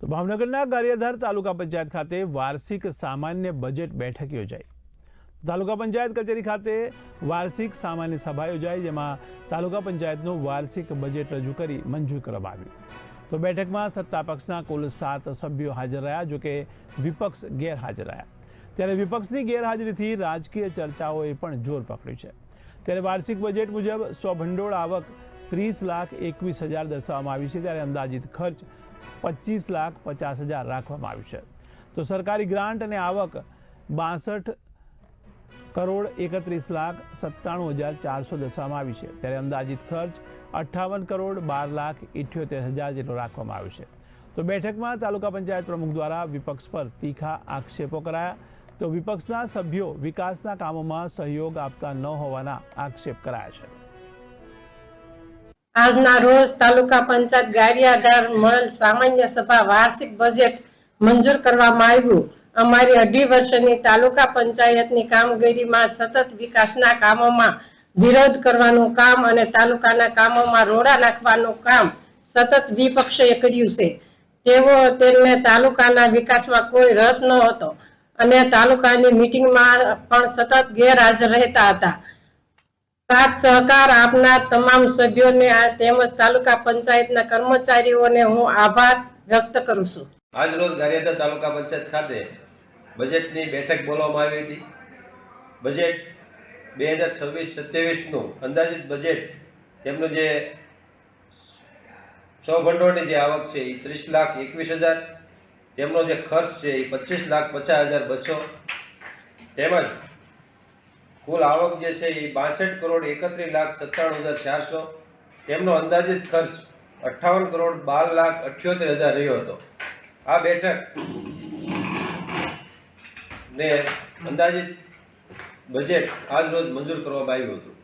તો ભાવનગરના ગારિયાધાર તાલુકા પંચાયત ખાતે વાર્ષિક સામાન્ય બજેટ બેઠક યોજાઈ। તાલુકા પંચાયત કચેરી ખાતે વાર્ષિક સામાન્ય સભા યોજાઈ, જેમાં તાલુકા પંચાયતનું વાર્ષિક બજેટ રજૂ કરી મંજૂર કરવામાં આવ્યું। તો બેઠકમાં સત્તા પક્ષના કુલ 7 સભ્યો હાજર રહ્યા, જો કે વિપક્ષ ગેરહાજર રહ્યા। ત્યારે વિપક્ષની ગેરહાજરીથી રાજકીય ચર્ચાઓએ પણ જોર પકડ્યું છે। ત્યારે વાર્ષિક બજેટ મુજબ સ્વભંડોળ આવક 30,21,000 દર્શાવવામાં આવી છે, ત્યારે અંદાજિત ખર્ચ 25,50,000 રાખવામાં આવ્યું છે। તો સરકારી ગ્રાન્ટ અને આવક 62,31,97,400 દર્શાવવામાં આવી છે, ત્યારે અંદાજિત ખર્ચ 58,12,78,000 જેટલો રાખવામાં આવ્યો છે। તો બેઠકમાં તાલુકા પંચાયત પ્રમુખ દ્વારા વિપક્ષ પર તીખા આક્ષેપો કરાયા। તો વિપક્ષના સભ્યો વિકાસના કામોમાં સહયોગ આપતા ન હોવાના આક્ષેપ કરાયા છે। આજના રોજ તાલુકા પંચાયત ગારિયાધાર મળેલ સામાન્ય સભા વાર્ષિક બજેટ મંજૂર કરવામાં આવ્યું। અમારી 2.5 વર્ષની તાલુકા પંચાયતની કામગીરીમાં સતત વિકાસના કામોમાં વિરોધ કરવાનું કામ અને તાલુકાના કામોમાં રોડા નાખવાનું કામ સતત વિપક્ષે કર્યું છે। તેમને તાલુકાના વિકાસમાં કોઈ રસ ન હતો અને તાલુકાની મીટિંગમાં પણ સતત ગેરહાજર રહેતા હતા। સાથ સહકાર આપનાર તમામ સભ્યોને તેમજ તાલુકા પંચાયતના કર્મચારીઓને હું આભાર વ્યક્ત કરું છું। આજ રોજ ગારિયાધાર તાલુકા પંચાયત ખાતે બજેટની બેઠક બોલવામાં આવી હતી। બજેટ 2026-27નું અંદાજિત બજેટ તેમનું જે સ્વભંડોળની જે આવક છે એ 30,21,000, તેમનો જે ખર્ચ છે એ 25,50,200, તેમજ કુલ આવક જે છે એ 62,31,97,400, તેમનો અંદાજિત ખર્ચ 58,12,78,000 રહ્યો હતો। આ બેઠક ને અંદાજિત બજેટ આજ રોજ મંજૂર કરવામાં આવ્યું હતું।